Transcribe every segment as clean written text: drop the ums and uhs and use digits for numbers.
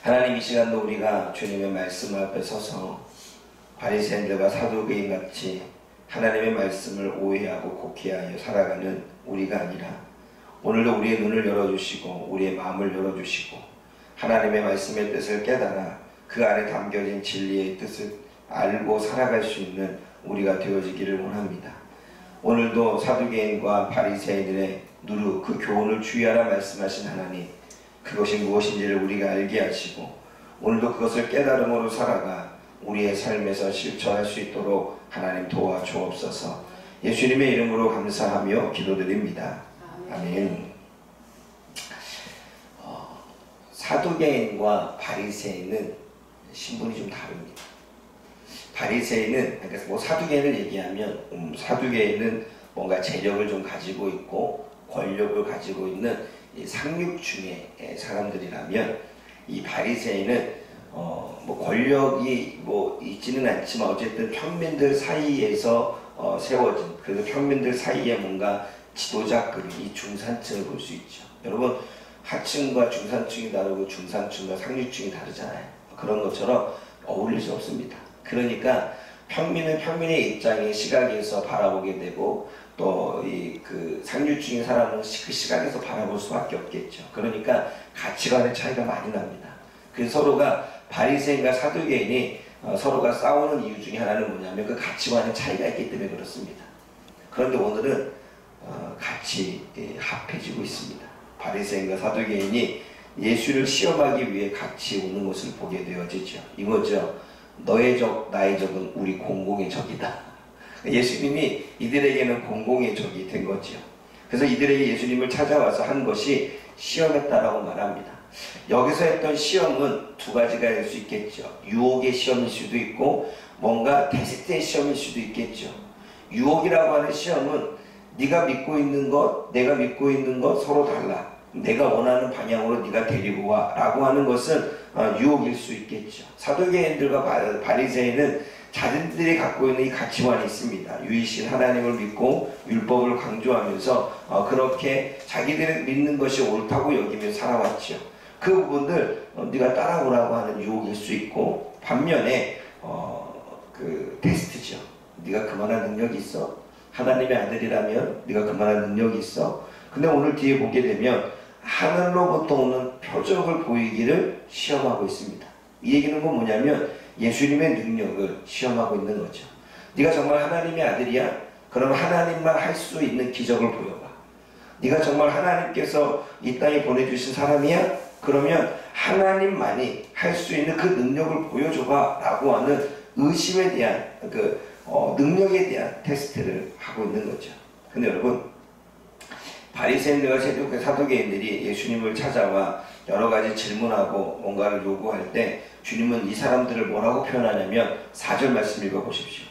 하나님, 이 시간도 우리가 주님의 말씀 앞에 서서 바리새인들과 사두개인 같이 하나님의 말씀을 오해하고 곡해하여 살아가는 우리가 아니라 오늘도 우리의 눈을 열어주시고 우리의 마음을 열어주시고 하나님의 말씀의 뜻을 깨달아 그 안에 담겨진 진리의 뜻을 알고 살아갈 수 있는 우리가 되어지기를 원합니다. 오늘도 사두개인과 바리새인들의 누루 그 교훈을 주의하라 말씀하신 하나님, 그것이 무엇인지를 우리가 알게 하시고 오늘도 그것을 깨달음으로 살아가 우리의 삶에서 실천할 수 있도록 하나님 도와주옵소서. 예수님의 이름으로 감사하며 기도드립니다. 아멘. 사두개인과 바리새인은 신분이 좀 다릅니다. 바리새인은, 그러니까 뭐 사두개인을 얘기하면 사두개인은 뭔가 재력을 좀 가지고 있고 권력을 가지고 있는 이 상류층의 사람들이라면, 이 바리새인은 뭐 권력이 뭐 있지는 않지만 어쨌든 평민들 사이에서 세워진, 그래서 평민들 사이에 뭔가 지도자급, 이 중산층을 볼 수 있죠. 여러분, 하층과 중산층이 다르고 중산층과 상류층이 다르잖아요. 그런 것처럼 어울릴 수 없습니다. 그러니까 평민은 평민의 입장의 시각에서 바라보게 되고 또 이 그 상류층의 사람은 그 시각에서 바라볼 수밖에 없겠죠. 그러니까 가치관의 차이가 많이 납니다. 그래서 서로가, 바리새인과 사두개인이 서로가 싸우는 이유 중에 하나는 뭐냐면 그 가치관의 차이가 있기 때문에 그렇습니다. 그런데 오늘은 같이 합해지고 있습니다. 바리새인과 사두개인이 예수를 시험하기 위해 같이 오는 것을 보게 되어지죠. 이거죠. 너의 적, 나의 적은 우리 공공의 적이다. 예수님이 이들에게는 공공의 적이 된 거죠. 그래서 이들에게 예수님을 찾아와서 한 것이 시험했다라고 말합니다. 여기서 했던 시험은 두 가지가 될 수 있겠죠. 유혹의 시험일 수도 있고 뭔가 테스트의 시험일 수도 있겠죠. 유혹이라고 하는 시험은 네가 믿고 있는 것, 내가 믿고 있는 것 서로 달라. 내가 원하는 방향으로 네가 데리고 와 라고 하는 것은 유혹일 수 있겠죠. 사두개인들과 바리새인은 자신들이 갖고 있는 이 가치관이 있습니다. 유이신 하나님을 믿고 율법을 강조하면서 그렇게 자기들이 믿는 것이 옳다고 여기며 살아왔죠. 그 부분들 네가 따라오라고 하는 유혹일 수 있고, 반면에 그 테스트죠. 네가 그만한 능력이 있어? 하나님의 아들이라면 네가 그만한 능력이 있어? 근데 오늘 뒤에 보게 되면 하늘로부터 오는 표적을 보이기를 시험하고 있습니다. 이 얘기는 뭐냐면 예수님의 능력을 시험하고 있는 거죠. 네가 정말 하나님의 아들이야? 그러면 하나님만 할 수 있는 기적을 보여봐. 네가 정말 하나님께서 이 땅에 보내주신 사람이야? 그러면 하나님만이 할 수 있는 그 능력을 보여줘봐 라고 하는 의심에 대한 능력에 대한 테스트를 하고 있는 거죠. 근데 여러분, 바리새인들과 사두개인들이 예수님을 찾아와 여러 가지 질문하고 뭔가를 요구할 때 주님은 이 사람들을 뭐라고 표현하냐면 4절 말씀 읽어보십시오.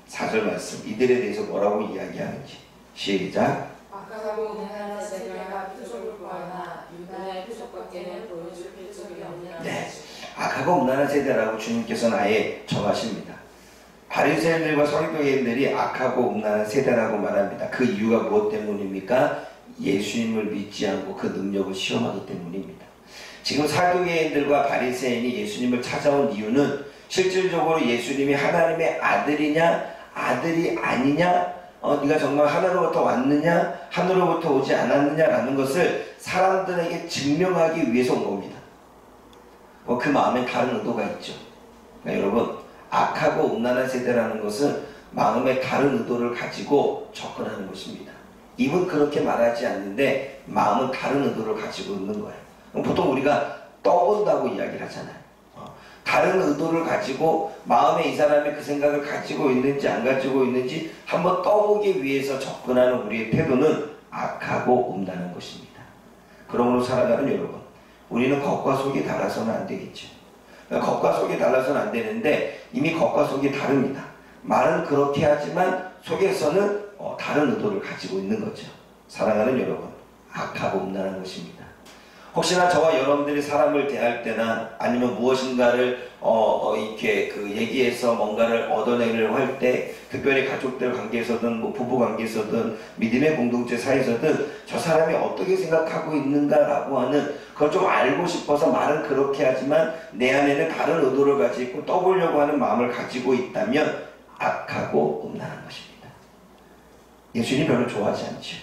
4절 말씀, 이들에 대해서 뭐라고 이야기하는지. 시작. 악하고 음란한 세대가 표적을 구하나 유다의 표적밖에는 보여줄 표적이 없느니라. 네, 악하고 음란한 세대라고 주님께서는 아예 정하십니다. 바리새인들과 사두개인들이 악하고 음란한 세대라고 말합니다. 그 이유가 무엇 때문입니까? 예수님을 믿지 않고 그 능력을 시험하기 때문입니다. 지금 사두개인들과 바리새인이 예수님을 찾아온 이유는 실질적으로 예수님이 하나님의 아들이냐 아들이 아니냐, 네가 정말 하늘로부터 왔느냐 하늘로부터 오지 않았느냐라는 것을 사람들에게 증명하기 위해서 온 겁니다. 그 마음에 다른 의도가 있죠. 그러니까 여러분, 악하고 음란한 세대라는 것은 마음에 다른 의도를 가지고 접근하는 것입니다. 입은 그렇게 말하지 않는데 마음은 다른 의도를 가지고 있는 거예요. 보통 우리가 떠본다고 이야기를 하잖아요. 다른 의도를 가지고 마음에 이 사람이 그 생각을 가지고 있는지 안 가지고 있는지 한번 떠보기 위해서 접근하는 우리의 태도는 악하고 음란한 것입니다. 그러므로 살아가는 여러분, 우리는 겉과 속이 달라서는 안 되겠죠. 겉과 속이 달라서는 안 되는데 이미 겉과 속이 다릅니다. 말은 그렇게 하지만 속에서는 다른 의도를 가지고 있는 거죠. 사랑하는 여러분, 악하고 음란한 것입니다. 혹시나 저와 여러분들이 사람을 대할 때나 아니면 무엇인가를 이렇게 그 얘기해서 뭔가를 얻어내려고 할 때, 특별히 가족들 관계에서든 뭐 부부 관계에서든 믿음의 공동체 사이에서든 저 사람이 어떻게 생각하고 있는가라고 하는 그걸 좀 알고 싶어서 말은 그렇게 하지만 내 안에는 다른 의도를 가지고 떠보려고 하는 마음을 가지고 있다면 악하고 음란한 것입니다. 예수님 별로 좋아하지 않죠.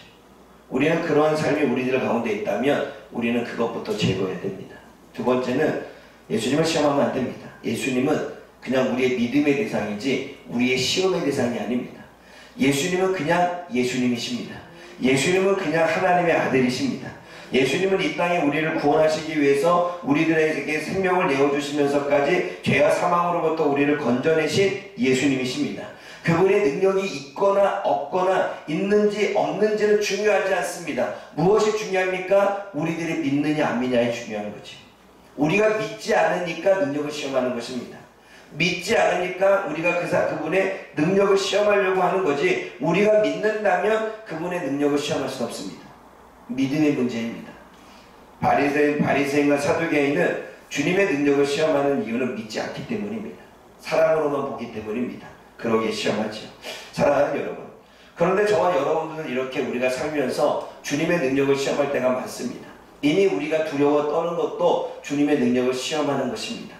우리는 그런 삶이 우리들 가운데 있다면 우리는 그것부터 제거해야 됩니다. 두 번째는 예수님을 시험하면 안 됩니다. 예수님은 그냥 우리의 믿음의 대상이지 우리의 시험의 대상이 아닙니다. 예수님은 그냥 예수님이십니다. 예수님은 그냥 하나님의 아들이십니다. 예수님은 이 땅에 우리를 구원하시기 위해서 우리들에게 생명을 내어주시면서까지 죄와 사망으로부터 우리를 건져내신 예수님이십니다. 그분의 능력이 있거나 없거나 있는지 없는지는 중요하지 않습니다. 무엇이 중요합니까? 우리들이 믿느냐 안 믿느냐에 중요한 거지. 우리가 믿지 않으니까 능력을 시험하는 것입니다. 믿지 않으니까 우리가 그분의 능력을 시험하려고 하는 거지, 우리가 믿는다면 그분의 능력을 시험할 수 없습니다. 믿음의 문제입니다. 바리새인과 사두개인은 주님의 능력을 시험하는 이유는 믿지 않기 때문입니다. 사랑으로만 보기 때문입니다. 그러기에 시험하죠. 사랑하는 여러분, 그런데 저와 여러분들은 이렇게 우리가 살면서 주님의 능력을 시험할 때가 많습니다. 이미 우리가 두려워 떠는 것도 주님의 능력을 시험하는 것입니다.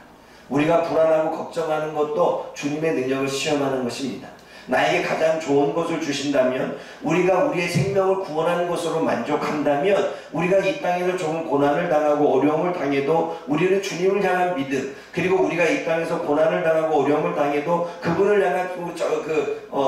우리가 불안하고 걱정하는 것도 주님의 능력을 시험하는 것입니다. 나에게 가장 좋은 것을 주신다면, 우리가 우리의 생명을 구원하는 것으로 만족한다면, 우리가 이 땅에서 좋은 고난을 당하고 어려움을 당해도 우리는 주님을 향한 믿음, 그리고 우리가 이 땅에서 고난을 당하고 어려움을 당해도 그분을 향한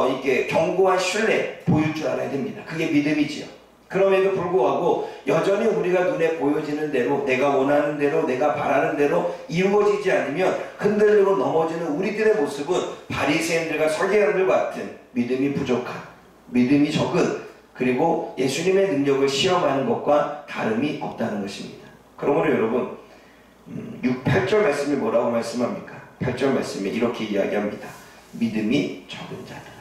이렇게 견고한 신뢰 보일 줄 알아야 됩니다. 그게 믿음이지요. 그럼에도 불구하고 여전히 우리가 눈에 보여지는 대로, 내가 원하는 대로, 내가 바라는 대로 이루어지지 않으면 흔들리고 넘어지는 우리들의 모습은 바리새인들과 서기관들 같은 믿음이 부족한, 믿음이 적은, 그리고 예수님의 능력을 시험하는 것과 다름이 없다는 것입니다. 그러므로 여러분, 8절 말씀이 뭐라고 말씀합니까? 8절 말씀에 이렇게 이야기합니다. 믿음이 적은 자들아.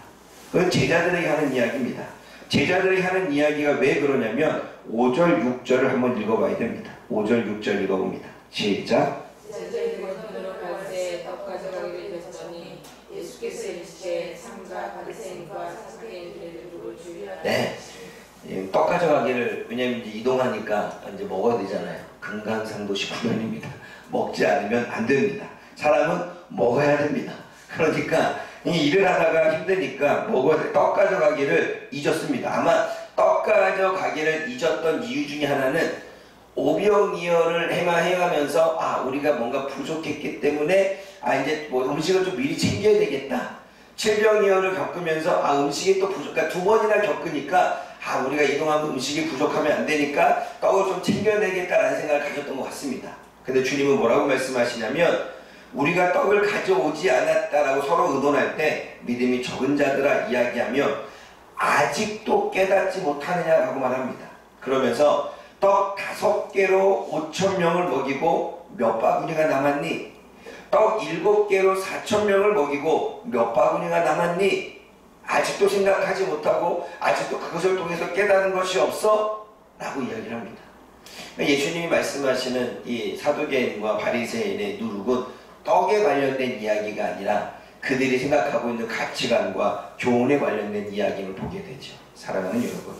그건 제자들에게 하는 이야기입니다. 제자들이 하는 이야기가 왜 그러냐면 5절 6절을 한번 읽어봐야 됩니다. 5절 6절 읽어봅니다. 시작. 제자들이 건너로 갈 때 떡 가져가기를 했더니 예수께서 이르시되 삼가 바리새인과 사두개인들을 두고 주의하라. 네, 떡 가져가기를, 왜냐면 이제 이동하니까 이제 먹어야 되잖아요. 금강산도 19년입니다. 먹지 않으면 안 됩니다. 사람은 먹어야 됩니다. 그러니까 이 일을 하다가 힘드니까 떡 가져가기를 잊었습니다. 아마 떡 가져가기를 잊었던 이유 중에 하나는 오병이어를 행하면서 우리가 뭔가 부족했기 때문에 이제 뭐 음식을 좀 미리 챙겨야 되겠다. 칠병이어를 겪으면서 음식이 또 그러니까 두 번이나 겪으니까 우리가 이동하면 음식이 부족하면 안 되니까 떡을 좀 챙겨야 되겠다라는 생각을 가졌던 것 같습니다. 근데 주님은 뭐라고 말씀하시냐면, 우리가 떡을 가져오지 않았다라고 서로 의논할 때 믿음이 적은 자들아 이야기하며 아직도 깨닫지 못하느냐라고 말합니다. 그러면서 떡 5개로 5,000명을 먹이고 몇 바구니가 남았니? 떡 7개로 4,000명을 먹이고 몇 바구니가 남았니? 아직도 생각하지 못하고 아직도 그것을 통해서 깨닫는 것이 없어? 라고 이야기를 합니다. 예수님이 말씀하시는 이 사두개인과 바리새인의 누룩은 떡에 관련된 이야기가 아니라 그들이 생각하고 있는 가치관과 교훈에 관련된 이야기를 보게 되죠. 사랑하는 여러분,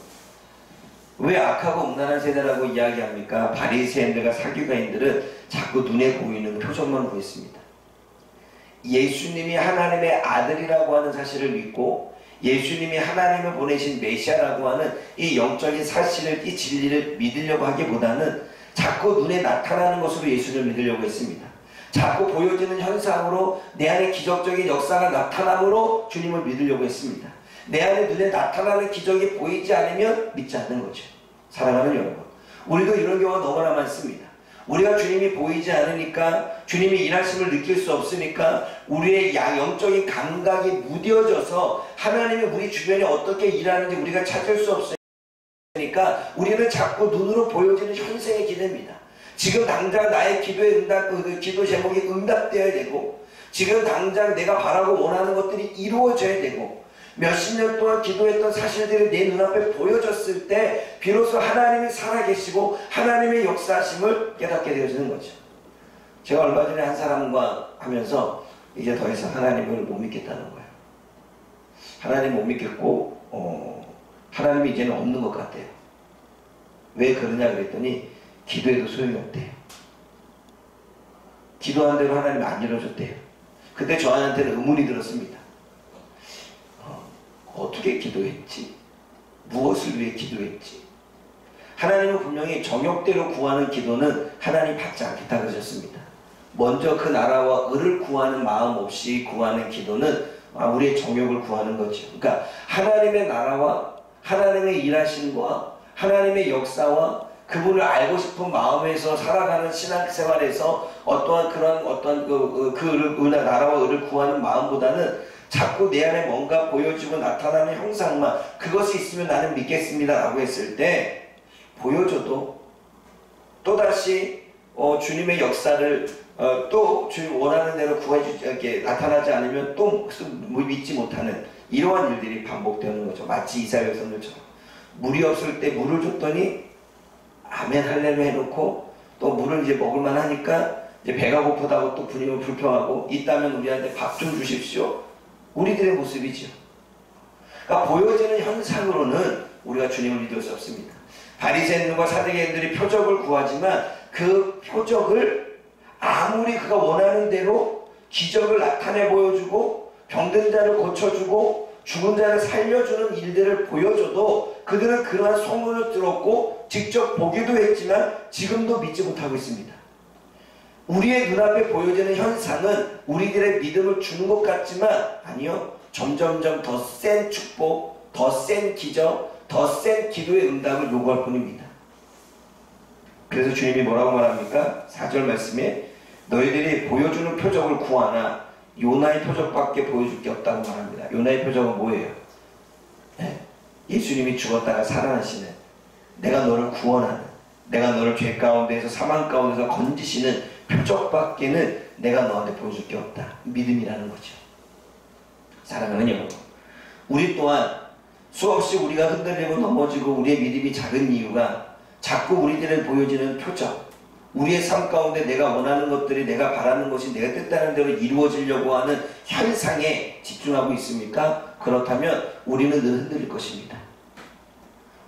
왜 악하고 음란한 세대라고 이야기합니까? 바리새인들과 사두개인들은 자꾸 눈에 보이는 표정만 보였습니다. 예수님이 하나님의 아들이라고 하는 사실을 믿고 예수님이 하나님을 보내신 메시아라고 하는 이 영적인 사실을, 이 진리를 믿으려고 하기보다는 자꾸 눈에 나타나는 것으로 예수를 믿으려고 했습니다. 자꾸 보여지는 현상으로 내 안에 기적적인 역사가 나타남으로 주님을 믿으려고 했습니다. 내 안에 눈에 나타나는 기적이 보이지 않으면 믿지 않는 거죠. 사랑하는 여러분, 우리도 이런 경우가 너무나 많습니다. 우리가 주님이 보이지 않으니까, 주님이 일하심을 느낄 수 없으니까 우리의 영적인 감각이 무뎌져서 하나님이 우리 주변에 어떻게 일하는지 우리가 찾을 수 없으니까 우리는 자꾸 눈으로 보여지는 현생에 기댑니다. 지금 당장 나의 기도의 기도 제목이 응답되어야 되고, 지금 당장 내가 바라고 원하는 것들이 이루어져야 되고, 몇십 년 동안 기도했던 사실들이 내 눈앞에 보여졌을 때 비로소 하나님이 살아계시고 하나님의 역사하심을 깨닫게 되어지는 거죠. 제가 얼마 전에 한 사람과 하면서 이제 더 이상 하나님을 못 믿겠다는 거예요. 하나님 못 믿겠고 하나님이 이제는 없는 것 같대요. 왜 그러냐 그랬더니 기도해도 소용이 없대요. 기도한 대로 하나님이 안 이루어졌대요. 그때 저한테는 의문이 들었습니다. 어떻게 기도했지? 무엇을 위해 기도했지? 하나님은 분명히 정욕대로 구하는 기도는 하나님 받지 않겠다 그러셨습니다. 먼저 그 나라와 의를 구하는 마음 없이 구하는 기도는 우리의 정욕을 구하는 거죠. 그러니까 하나님의 나라와 하나님의 일하심과 하나님의 역사와 그분을 알고 싶은 마음에서 살아가는 신앙생활에서 어떠한 그 나라와 의를 구하는 마음보다는 자꾸 내 안에 뭔가 보여주고 나타나는 형상만 그것이 있으면 나는 믿겠습니다 라고 했을 때 보여줘도 또다시 주님의 역사를 또 주님 원하는 대로 구해주지 나타나지 않으면 또 믿지 못하는 이러한 일들이 반복되는 거죠. 마치 이사야 선들처럼 물이 없을 때 물을 줬더니 아멘 할렐루야 해놓고 또 물을 이제 먹을만 하니까 이제 배가 고프다고 또 분이면 불평하고 있다면 우리한테 밥 좀 주십시오. 우리들의 모습이죠. 그러니까 보여지는 현상으로는 우리가 주님을 믿을 수 없습니다. 바리새인들과 사두개인들이 표적을 구하지만 그 표적을 아무리 그가 원하는 대로 기적을 나타내 보여주고 병든 자를 고쳐주고 죽은 자를 살려주는 일들을 보여줘도 그들은 그러한 소문을 들었고 직접 보기도 했지만 지금도 믿지 못하고 있습니다. 우리의 눈앞에 보여지는 현상은 우리들의 믿음을 주는 것 같지만 아니요. 점점점 더 센 축복, 더 센 기적, 더 센 기도의 응답을 요구할 뿐입니다. 그래서 주님이 뭐라고 말합니까? 4절 말씀에 너희들이 보여주는 표적을 구하나 요나의 표적밖에 보여줄 게 없다고 말합니다. 요나의 표적은 뭐예요? 네? 예수님이 죽었다가 살아나시는, 내가 너를 구원하는, 내가 너를 죄 가운데에서 사망 가운데서 건지시는 표적밖에는 내가 너한테 보여줄 게 없다. 믿음이라는 거죠. 사랑하는 여러분, 우리 또한 수없이 우리가 흔들리고 넘어지고 우리의 믿음이 작은 이유가 자꾸 우리들에 보여지는 표적, 우리의 삶 가운데 내가 원하는 것들이 내가 바라는 것이 내가 뜻하는 대로 이루어지려고 하는 현상에 집중하고 있습니까? 그렇다면 우리는 늘 흔들릴 것입니다.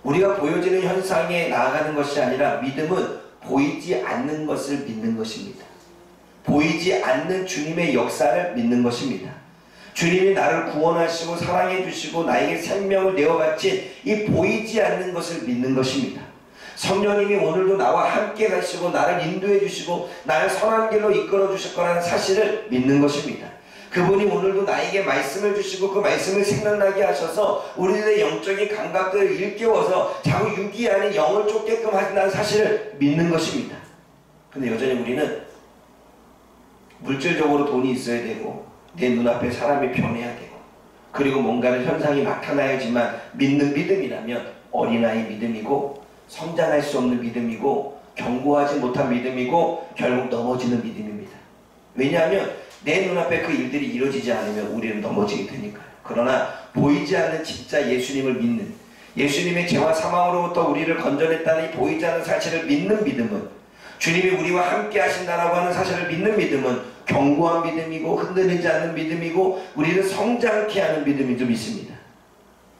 우리가 보여지는 현상에 나아가는 것이 아니라 믿음은 보이지 않는 것을 믿는 것입니다. 보이지 않는 주님의 역사를 믿는 것입니다. 주님이 나를 구원하시고 사랑해 주시고 나에게 생명을 내어 바친 이 보이지 않는 것을 믿는 것입니다. 성령님이 오늘도 나와 함께 가시고 나를 인도해 주시고 나를 선한 길로 이끌어 주실 거라는 사실을 믿는 것입니다. 그분이 오늘도 나에게 말씀을 주시고 그 말씀을 생각나게 하셔서 우리들의 영적인 감각들을 일깨워서 자꾸 유기 안에 영을 쫓게끔 하신다는 사실을 믿는 것입니다. 근데 여전히 우리는 물질적으로 돈이 있어야 되고 내 눈앞에 사람이 변해야 되고 그리고 뭔가를 현상이 나타나야지만 믿는 믿음이라면 어린아이 믿음이고 성장할 수 없는 믿음이고 견고하지 못한 믿음이고 결국 넘어지는 믿음입니다. 왜냐하면 내 눈앞에 그 일들이 이루어지지 않으면 우리는 넘어지게 되니까요. 그러나 보이지 않는 진짜 예수님을 믿는, 예수님의 죄와 사망으로부터 우리를 건져냈다는 이 보이지 않는 사실을 믿는 믿음은, 주님이 우리와 함께 하신다라고 하는 사실을 믿는 믿음은 견고한 믿음이고 흔들리지 않는 믿음이고 우리를 성장케 하는 믿음이 좀 있습니다.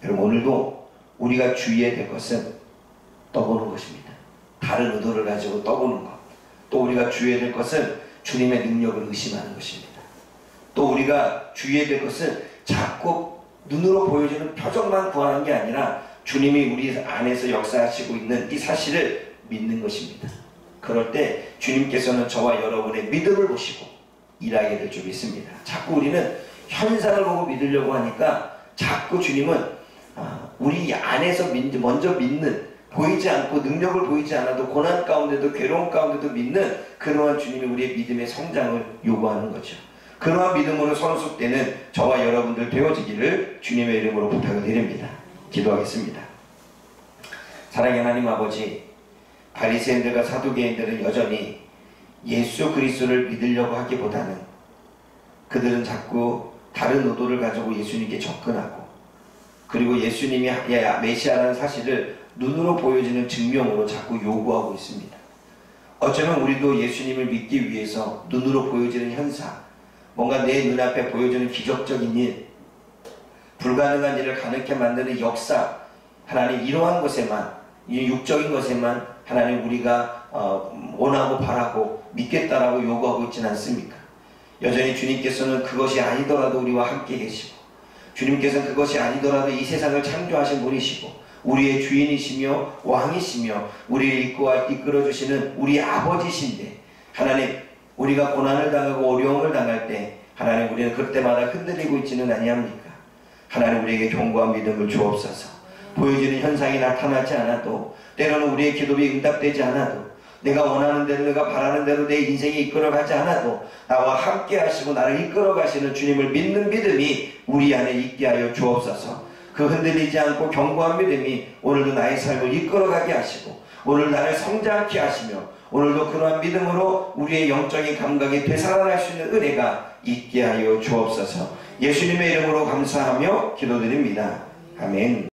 여러분, 오늘도 우리가 주의해야 될 것은 떠보는 것입니다. 다른 의도를 가지고 떠보는 것. 또 우리가 주의해야 될 것은 주님의 능력을 의심하는 것입니다. 또 우리가 주의해야 될 것은 자꾸 눈으로 보여지는 표적만 구하는 게 아니라 주님이 우리 안에서 역사하시고 있는 이 사실을 믿는 것입니다. 그럴 때 주님께서는 저와 여러분의 믿음을 보시고 일하게 될 줄 믿습니다. 자꾸 우리는 현상을 보고 믿으려고 하니까 자꾸 주님은 우리 안에서 먼저 믿는, 보이지 않고 능력을 보이지 않아도 고난 가운데도 괴로움 가운데도 믿는 그러한 주님이 우리의 믿음의 성장을 요구하는 거죠. 그러한 믿음으로 성숙되는 저와 여러분들 되어지기를 주님의 이름으로 부탁을 드립니다. 기도하겠습니다. 사랑의 하나님 아버지, 바리새인들과 사두개인들은 여전히 예수 그리스도를 믿으려고 하기보다는 그들은 자꾸 다른 의도를 가지고 예수님께 접근하고 그리고 예수님이 메시아라는 사실을 눈으로 보여지는 증명으로 자꾸 요구하고 있습니다. 어쩌면 우리도 예수님을 믿기 위해서 눈으로 보여지는 현상, 뭔가 내 눈앞에 보여주는 기적적인 일, 불가능한 일을 가능케 만드는 역사, 하나님 이러한 것에만, 이 육적인 것에만 하나님 우리가 원하고 바라고 믿겠다라고 요구하고 있지는 않습니까? 여전히 주님께서는 그것이 아니더라도 우리와 함께 계시고, 주님께서는 그것이 아니더라도 이 세상을 창조하신 분이시고 우리의 주인이시며 왕이시며 우리를 이끌어주시는 우리 아버지신데, 하나님 우리가 고난을 당하고 어려움을 당할 때 하나님 우리는 그때마다 흔들리고 있지는 아니합니까? 하나님 우리에게 견고한 믿음을 주옵소서. 보여지는 현상이 나타나지 않아도, 때로는 우리의 기도가 응답되지 않아도, 내가 원하는 대로 내가 바라는 대로 내 인생이 이끌어가지 않아도 나와 함께 하시고 나를 이끌어가시는 주님을 믿는 믿음이 우리 안에 있게 하여 주옵소서. 그 흔들리지 않고 견고한 믿음이 오늘도 나의 삶을 이끌어가게 하시고 오늘 나를 성장케 하시며 오늘도 그러한 믿음으로 우리의 영적인 감각이 되살아날 수 있는 은혜가 있게 하여 주옵소서. 예수님의 이름으로 감사하며 기도드립니다. 아멘.